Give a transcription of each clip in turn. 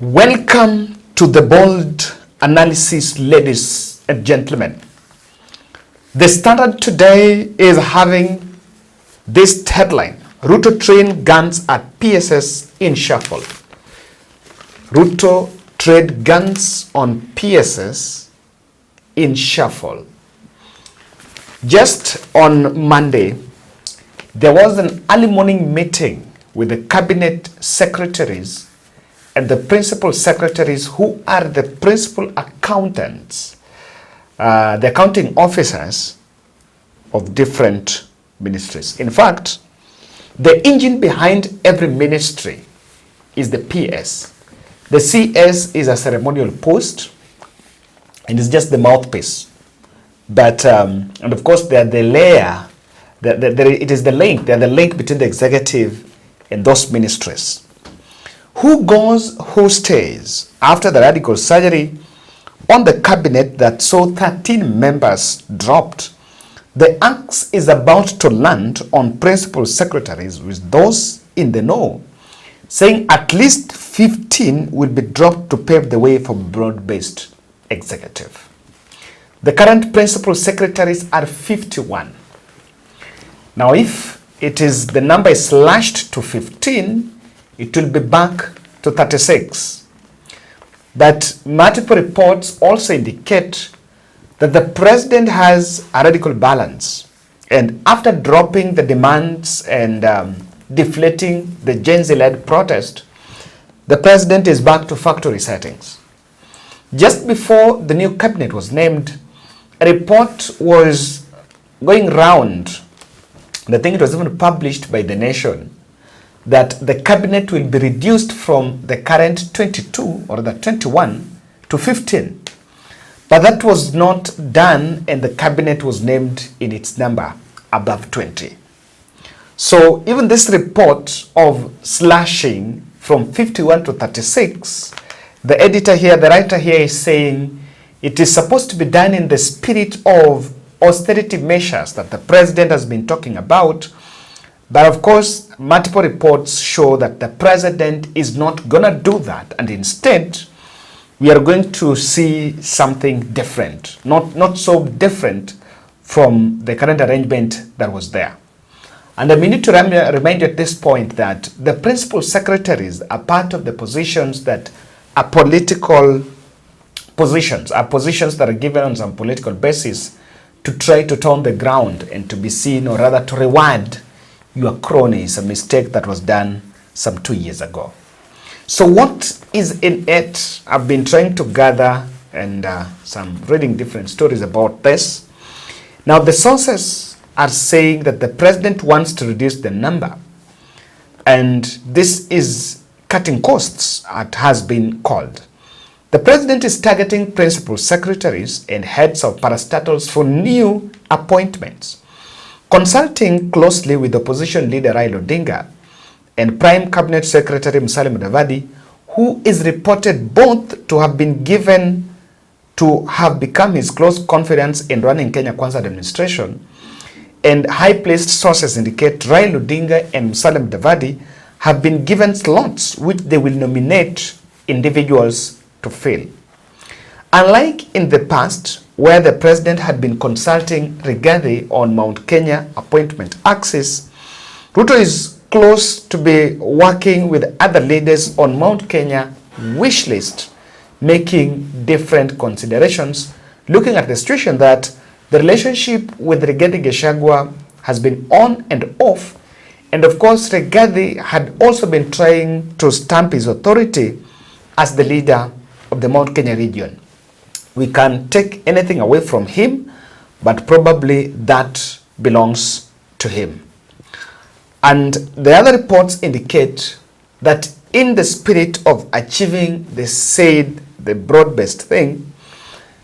Welcome to the bold analysis, ladies and gentlemen. The Standard today is having this headline: Ruto train guns at PSS in shuffle. Ruto trade guns on PSS in shuffle. Just on Monday, there was an early morning meeting with the cabinet secretaries and the principal secretaries, who are the principal accountants, the accounting officers of different ministries. In fact, the engine behind every ministry is the PS. The CS is a ceremonial post and it's just the mouthpiece. But, and of course, they are the layer, it is the link, they are the link between the executive and those ministries. Who goes, who stays? After the radical surgery on the cabinet that saw 13 members dropped, the axe is about to land on principal secretaries, with those in the know saying at least 15 will be dropped to pave the way for broad-based executive. The current principal secretaries are 51. Now, if it is the number is slashed to 15, it will be back to 36. But multiple reports also indicate that the president has a radical balance. And after dropping the demands and deflating the Gen Z-led protest, the president is back to factory settings. Just before the new cabinet was named, a report was going round, and I think it was even published by The Nation, that the cabinet will be reduced from the current 22 or the 21 to 15. But that was not done, and the cabinet was named in its number above 20. So even this report of slashing from 51 to 36, the editor here, the writer here is saying it is supposed to be done in the spirit of austerity measures that the president has been talking about. But of course, multiple reports show that the president is not going to do that. And instead, we are going to see something different, not so different from the current arrangement that was there. And I need to remind you at this point that the principal secretaries are part of the positions that are political positions, are positions that are given on some political basis to try to turn the ground and to be seen, or rather to reward your cronies, a mistake that was done some 2 years ago. So what is in it? I've been trying to gather and some reading different stories about this. Now, the sources are saying that the president wants to reduce the number, and this is cutting costs, it has been called. The president is targeting principal secretaries and heads of parastatals for new appointments. Consulting closely with opposition leader Raila Odinga and Prime Cabinet Secretary Musalia Mudavadi, who is reported both to have become his close confidants in running Kenya Kwanza administration, and high-placed sources indicate Raila Odinga and Musalia Mudavadi have been given slots which they will nominate individuals to fill. Unlike in the past, where the president had been consulting Rigathi on Mount Kenya appointment axis, Ruto is close to be working with other leaders on Mount Kenya wish list, making different considerations, looking at the situation that the relationship with Rigathi Gachagua has been on and off. And of course, Rigathi had also been trying to stamp his authority as the leader of the Mount Kenya region. We can't take anything away from him, but probably that belongs to him. And the other reports indicate that in the spirit of achieving the broad-based thing,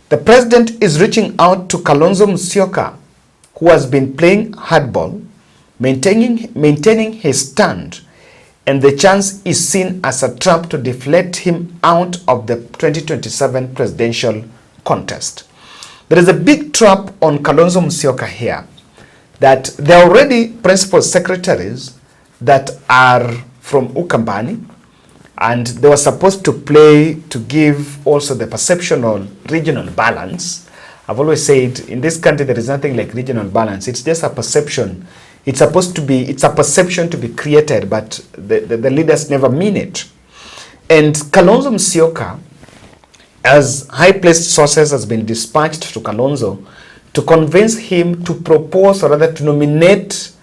the president is reaching out to Kalonzo Musyoka, who has been playing hardball, maintaining his stand, and the chance is seen as a trap to deflect him out of the 2027 presidential contest. There is a big trap on Kalonzo Musyoka here, that there are already principal secretaries that are from Ukambani, And they were supposed to play to give also the perception of regional balance. I've always said in this country there is nothing like regional balance. It's just a perception. It's a perception to be created, but the leaders never mean it. And Kalonzo Musyoka, as high-placed sources has been dispatched to Kalonzo to convince him to propose, or rather to nominate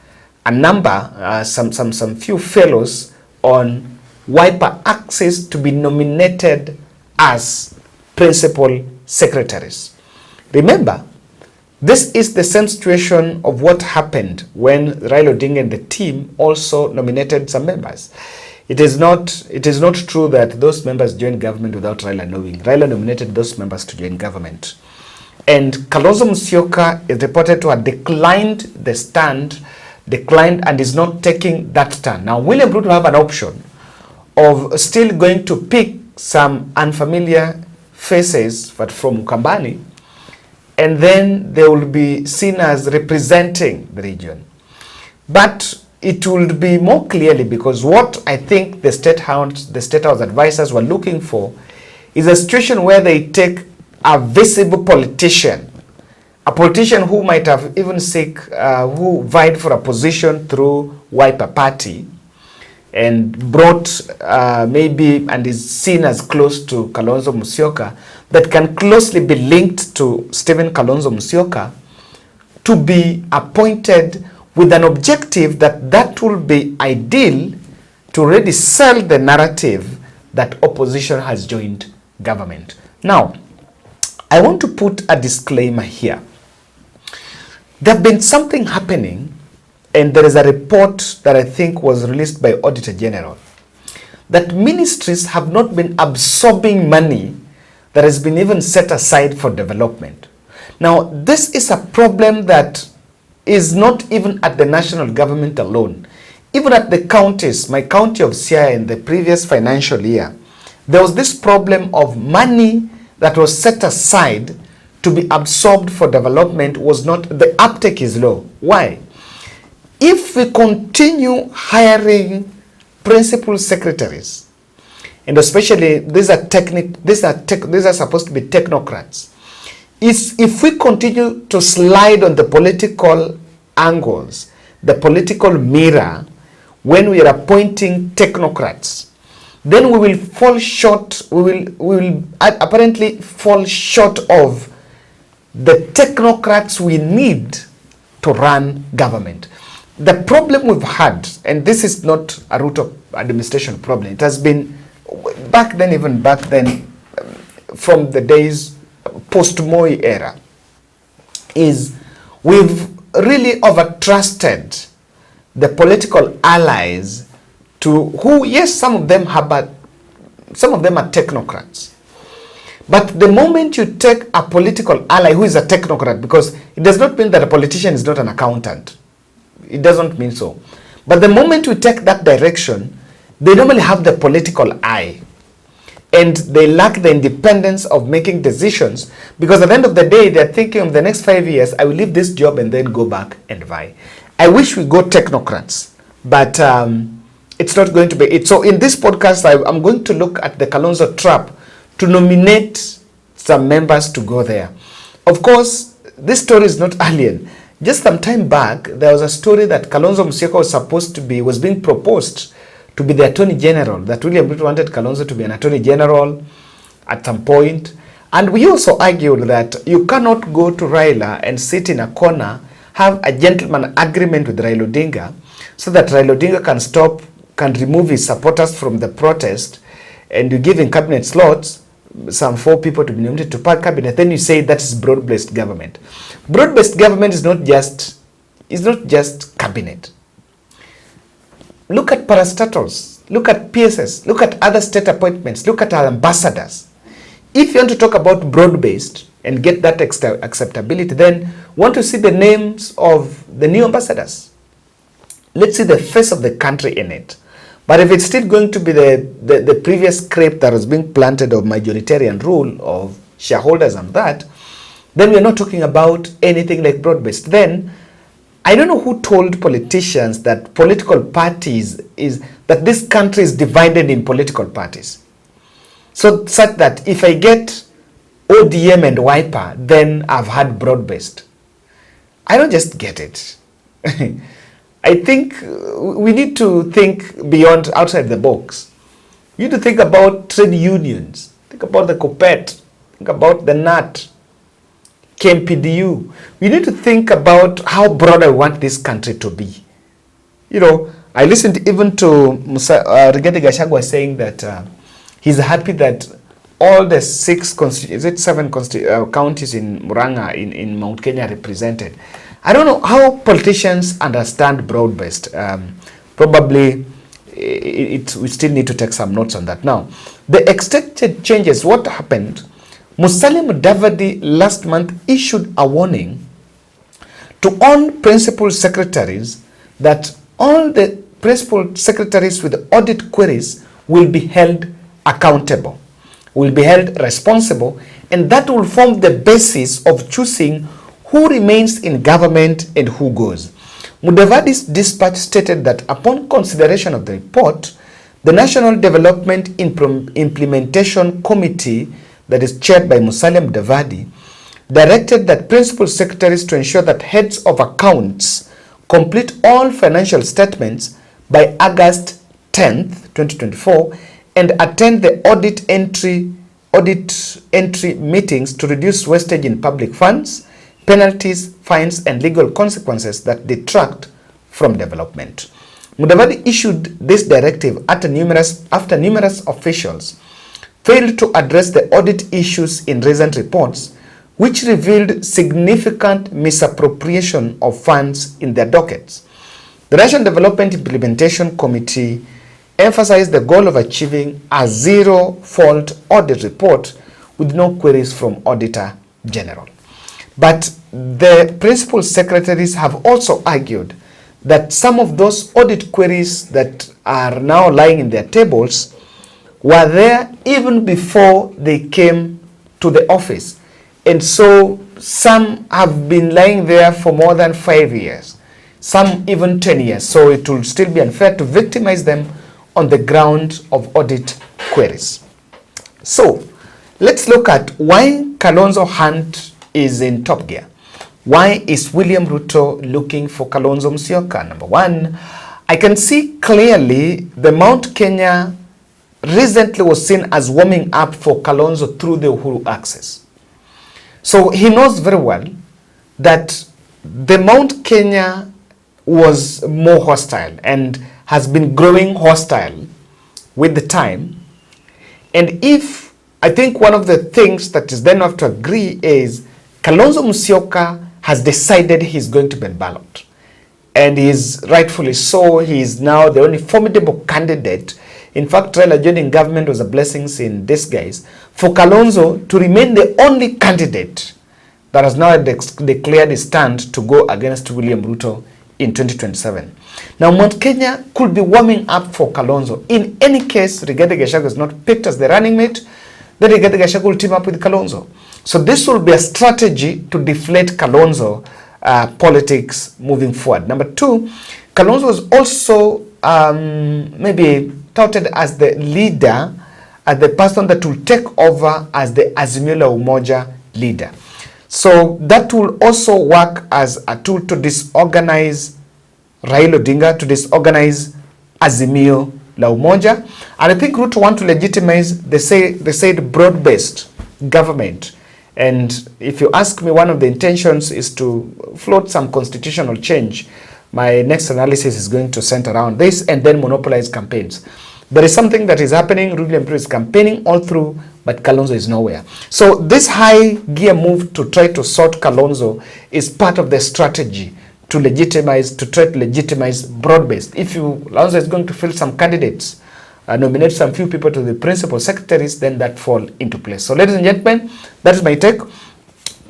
a number, some few fellows on Wiper Axis to be nominated as principal secretaries. Remember, this is the same situation of what happened when Raila Odinga and the team also nominated some members. It is not true that those members joined government without Raila knowing. Raila nominated those members to join government. And Kalonzo Musyoka is reported to have declined and is not taking that stand. Now, William Ruto have an option of still going to pick some unfamiliar faces but from Ukambani, and then they will be seen as representing the region. But it will be more clearly, because what I think the State House advisors were looking for is a situation where they take a visible politician, a politician who might have even who vied for a position through Wiper Party, and brought maybe and is seen as close to Kalonzo Musyoka, that can closely be linked to Stephen Kalonzo Musyoka, to be appointed with an objective that will be ideal to really sell the narrative that opposition has joined government. Now, I want to put a disclaimer here. There have been something happening, and there is a report that I think was released by Auditor General, that ministries have not been absorbing money that has been even set aside for development. Now, this is a problem that is not even at the national government alone. Even at the counties, my county of Siaya in the previous financial year, there was this problem of money that was set aside to be absorbed for development the uptake is low. Why? If we continue hiring principal secretaries, and especially these are supposed to be technocrats, if we continue to slide on the political angles, the political mirror, when we are appointing technocrats, then we will fall short. We will apparently fall short of the technocrats we need to run government. The problem we've had, and this is not a Ruto administration problem, it has been back then, from the days post-Moi era, is we've really over-trusted the political allies to who, yes, some of them are technocrats. But the moment you take a political ally who is a technocrat, because it does not mean that a politician is not an accountant. It doesn't mean so. But the moment we take that direction, they normally have the political eye, and they lack the independence of making decisions, because at the end of the day, they're thinking of the next 5 years, I will leave this job and then go back and vie. I wish we go technocrats, but it's not going to be it. So in this podcast, I'm going to look at the Kalonzo trap to nominate some members to go there. Of course, this story is not alien. Just some time back, there was a story that Kalonzo Musyoka was being proposed to be the Attorney General, that William Ruto wanted Kalonzo to be an Attorney General at some point. And we also argued that you cannot go to Raila and sit in a corner, have a gentleman agreement with Raila Odinga, so that Raila Odinga can remove his supporters from the protest, and you give in cabinet slots, some 4 people to be nominated to part cabinet, then you say that is broad-based government. Broad-based government is not just cabinet. Look at parastatals, look at PSS, look at other state appointments, look at our ambassadors. If you want to talk about broad-based and get that acceptability, then want to see the names of the new ambassadors. Let's see the face of the country in it. But if it's still going to be the previous script that was being planted of majoritarian rule of shareholders and that, then we're not talking about anything like broad-based. Then I don't know who told politicians that political parties that this country is divided in political parties. So such that if I get ODM and Wiper, then I've had broad-based. I don't just get it. I think we need to think beyond, outside the box. You need to think about trade unions. Think about the COPET. Think about the NAT, KMPDU. We need to think about how broad I want this country to be. You know, I listened even to Rigathi Gachagua saying that he's happy that all the seven counties in Murang'a in Mount Kenya are represented. I don't know how politicians understand broad-based. Probably we still need to take some notes on that. Now, the expected changes, what happened? Musalia Mudavadi last month issued a warning to all principal secretaries that all the principal secretaries with audit queries will be held accountable, will be held responsible, and that will form the basis of choosing who remains in government and who goes. Mudavadi's dispatch stated that upon consideration of the report, the National Development Implementation Committee, that is chaired by Musalia Mudavadi, directed that principal secretaries to ensure that heads of accounts complete all financial statements by August 10th, 2024, and attend the audit entry meetings to reduce wastage in public funds, penalties, fines, and legal consequences that detract from development. Mudavadi issued this directive after numerous officials failed to address the audit issues in recent reports, which revealed significant misappropriation of funds in their dockets. The National Development Implementation Committee emphasized the goal of achieving a zero-fault audit report with no queries from Auditor General. But the principal secretaries have also argued that some of those audit queries that are now lying in their tables were there even before they came to the office. And so some have been lying there for more than 5 years, some even 10 years. So it will still be unfair to victimize them on the ground of audit queries. So let's look at why Kalonzo Hunt is in top gear. Why is William Ruto looking for Kalonzo Musyoka? Number one, I can see clearly the Mount Kenya recently was seen as warming up for Kalonzo through the Uhuru access. So he knows very well that the Mount Kenya was more hostile and has been growing hostile with the time. And if, I think one of the things that is then have to agree is Kalonzo Musyoka has decided he's going to be ballot. And he's rightfully so. He is now the only formidable candidate. In fact, Raila joining government was a blessing in disguise for Kalonzo to remain the only candidate that has now declared his stand to go against William Ruto in 2027. Now, Mount Kenya could be warming up for Kalonzo. In any case, Rigathi Gachagua is not picked as the running mate, then Rigathi Gachagua will team up with Kalonzo. So this will be a strategy to deflate Kalonzo politics moving forward. Number two, Kalonzo is also maybe touted as the leader, as the person that will take over as the Azimio la Umoja leader. So that will also work as a tool to disorganize Raila Odinga, to disorganize Azimio la Umoja. And I think Ruto want to legitimize the said broad-based government. And if you ask me, one of the intentions is to float some constitutional change. My next analysis is going to center around this and then monopolize campaigns. There is something that is happening. Ruto is campaigning all through, but Kalonzo is nowhere. So this high gear move to try to sort Kalonzo is part of the strategy to try to legitimize broad-based. If Kalonzo is going to fill some candidates, nominate some few people to the principal secretaries, then that fall into place. So ladies and gentlemen, that is my take.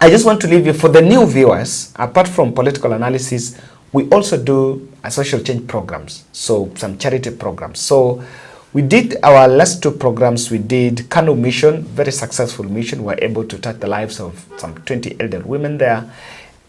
I just want to leave you, for the new viewers, apart from political analysis, we also do a social change programs, so some charity programs. So we did our last two programs. We did Kano Mission, very successful mission. We were able to touch the lives of some 20 elder women there.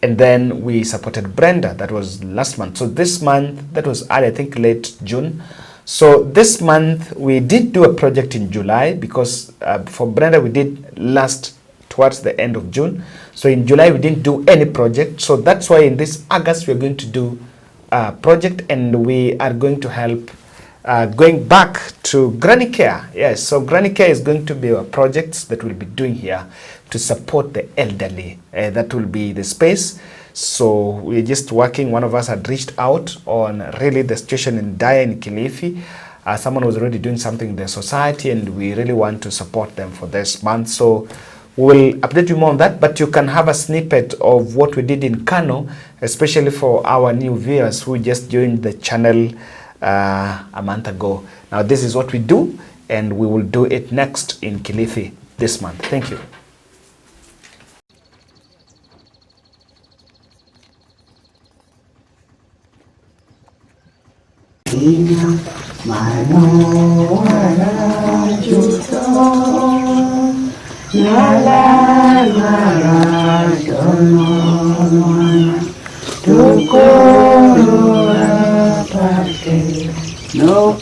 And then we supported Brenda. That was last month. So this month, that was early, I think late June. So this month we did do a project in July, because for Brenda we did last towards the end of June. So in July we didn't do any project. So that's why in this August we're going to do a project, and we are going to help going back to Granny Care. Yes, so Granny Care is going to be a project that we'll be doing here to support the elderly. That will be the space. So we're just working. One of us had reached out on really the situation in Daya in Kilifi. Someone was already doing something in the society, and we really want to support them for this month. So we'll update you more on that, but you can have a snippet of what we did in Kano, especially for our new viewers who just joined the channel a month ago. Now this is what we do, and we will do it next in Kilifi this month. Thank you. No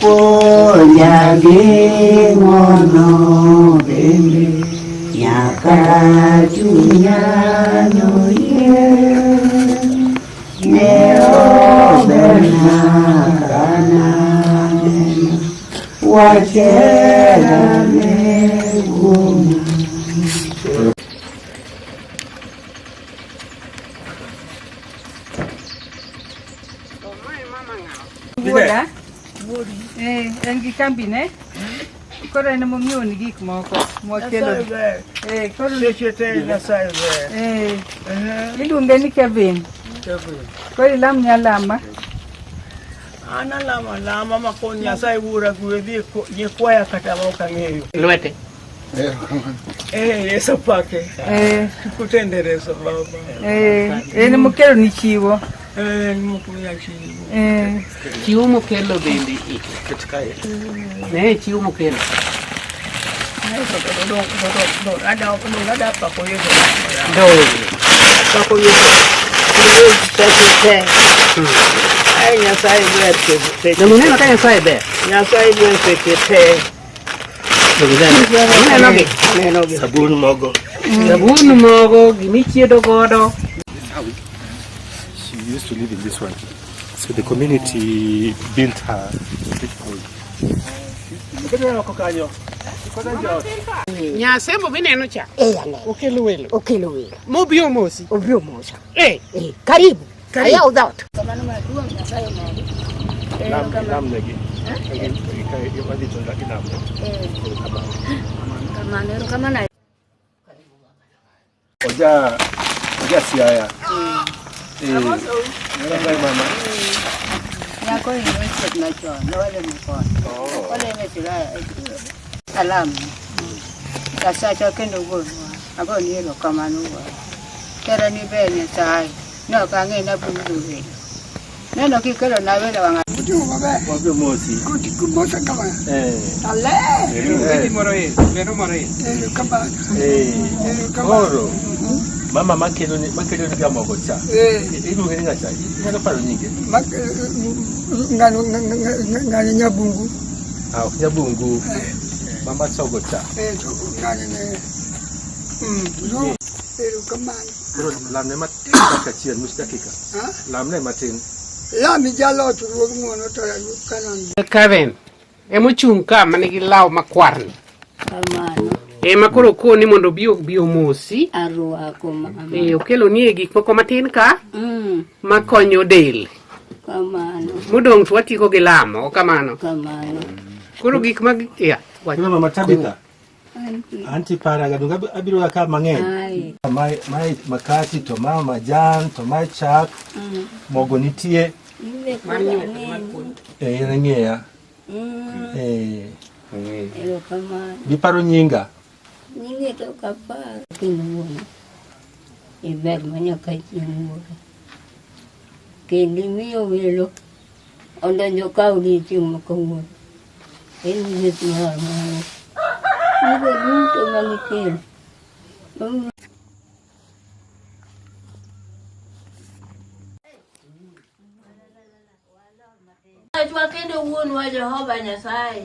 nyagi mono bembe nyaka junya no ye neo bena kana wachera me gumu. Buda? En gi kambi ne? Koro en momiyo ni gik moko. Mokelo. Koro Sekete na saibe. Iluonge ni Kevin. Koro ilam ni alama. Ana lama makon Nyasaye wura gwedhi ye kwaya kata ma okang'eyo. Lwete. Yeso pake. Kutendere so baba. En mokelo ni chiwo. Mukuya chiwo. Chiwo mokelo bende. Ne chiwo mokelo. Ada pako yeso. Pako Sekete. Ay Nyasaye ber. Na muneno ka Nyasaye ber. Nyasaye ber sekete. Nenogi. Sabun mogo, gimichiedo godo. She used to live in this one, so the community built her Nyasembo bineno cha. Okelo welo. Mobio mosi. Karibu. Aya udhat. Oja siaya. Nyako ni set na cho, no wale mkono. Wale metira salam. Kasa cha kendo go. Ago ni lo kamanu go. Tera ni be ni sai. No ka nge na pundu we. Neno kikelo na wele wanga. Wabio mosi. Kumosa kama. Ale. Lero moroe. Kama. Oro. Mama makelo ni kama gocha. Ibu ngeni ngacha. Ngalo paro nyinge. Ngani nyabungu. Nyabungu. Mama sogocha. Ngani ne. Kama. Lamne matin kachien mustakika. Lamne matin. Lami jalo tu ngono to ya kanan. Kevin. Emochung ka manigi law makwarni. Kamano. Makoro koni mondo bio mosi. Arwako mama. Okelo ni gik moko matin ka. Makonyo del. Kamano. Mudong twatiko gi lamo kamano. Kamano. Koro gik mag ya. Mama Tabitha. Anti para gadunga abiro ka mang'eny. Mai makati to mama majan to mai chak. Mogo nitie. Ng'eya. Ero kamano. Biparo nyinga. Ninge to kapar. Kinuono. Iber manyaka chimuono. Kendi miyo welo. Ondonjo kaudi chieng' makawuono. En liet mar mano. Nigo duto manikelo. kendo wuon wa Jehova Nyasaye.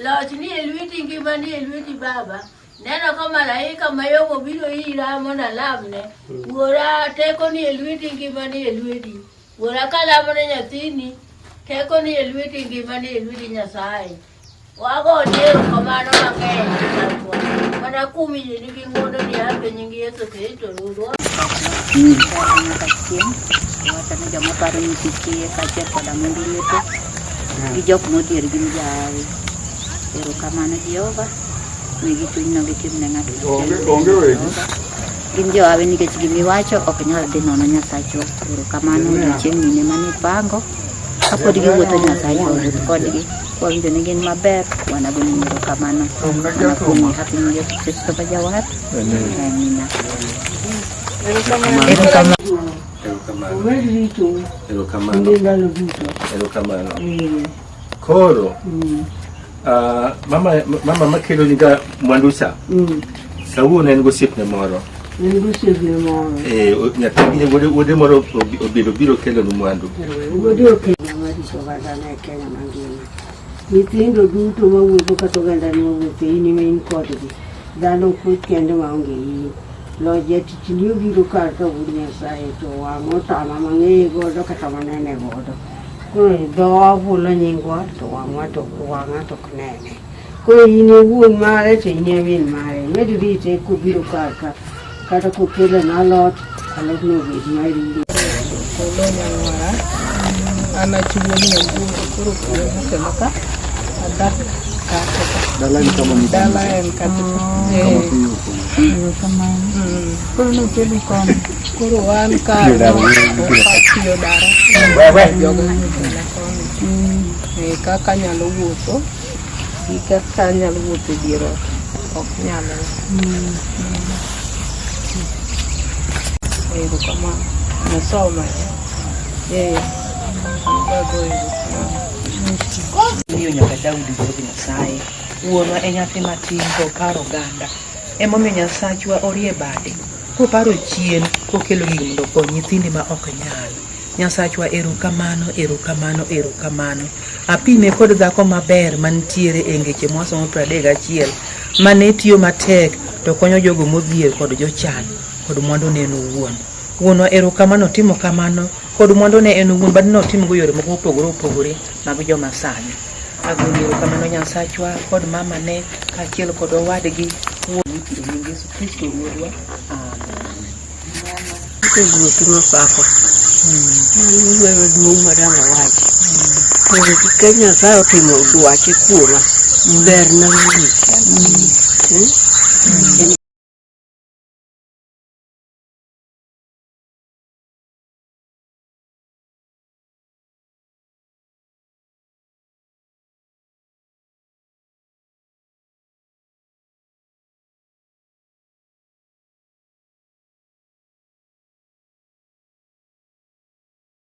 Loch ni e lweti ngima ni e lweti Baba. Neno ka malaika mayomo biro ira mondo alamne. Wuora teko ni e lweti ngima ni e lweti. Wuora kalamo ne nyathini teko ni e lweti ngima ni e lweti Nyasaye. Wago nero kamano mang'eny. Mana kumi nigi ng'wono ni ape nying Yesu Kristo Ruto. Watane joma paro ni tikie kache koda mondo leto. Gi jok modhier gi jahawi. Erokamano Jehova. Migi chuny no gitimne ng'ato. Onge wegi. Gin johawi nikech gimiwacho ok nyal dhi nono Nyasachwa. Erokamano odiochieng' nine mane pango. Kapod giwuotho Nyasaye owuoth kodgi. Wawinjo ni gin maber, wanagoni erokamano. Wanakuom happy New Year Kristo ma jawar. Amina. Erokamano. Erokamano. Koro. Mama makelo niga mwandusa. Kawuono en gosiepne moro. Nyathini wuode moro obiro kelo ni mwandu. Kenya mangima. Nyithindo duto mawuotho kata oganda ni mawuotho in main kodgi. Dhano kuth kendo maonge in. Loje tichni obiro kar ka wuod Nyasaye to wang'o tama mang'eye godo kata manene godo. Koro dhowa hulo nyingwa to wang'wa to ok nene. Koro in wuon mare to in min mare. Med rite kubiro kar ka kata kokelo na alot no bed mari. Kolo nyang'wara. Ana chuo ni mbungo kuro kuke maka. Adak Dala ni kama miti. dala en kata. Kuro no kelo kon. Kuro wan ka tiyo dara. Jogo nyalo kon. Kaka nyalo wuotho. Kaka nyalo wuotho dier ot. Ok nyalo. Erokamano. Nasoma. Miyo nyaka Daudi ruoth Nyasaye. Wuonwa e nyathi matin to paro oganda. Emomiyo Nyasachwa orie bade. Koparo chien kokelo gigi mondo okony nyithinde ma ok nyal. Nyasachwa erokamano, erokamano, erokamano. Apime kod dhako maber mantiere e ngeche mwasomo 31 mane tiyo matek to konyo jogo modhier kod jochan kod mwandu ne en owuon. Wuonwa erokamano timo kamano kod mwandu ne en owuon badno timo go yore moko opogore mag joma sani. Agoni erokamano Nyasachwa kod mama ne kaachiel kod owadgi wuon Yesu Kristo Ruodhwa. Wuoth mapako. Wewe duong' madama wacho. Ka Nyasaye otimo dwache kuoma. Ber na wich.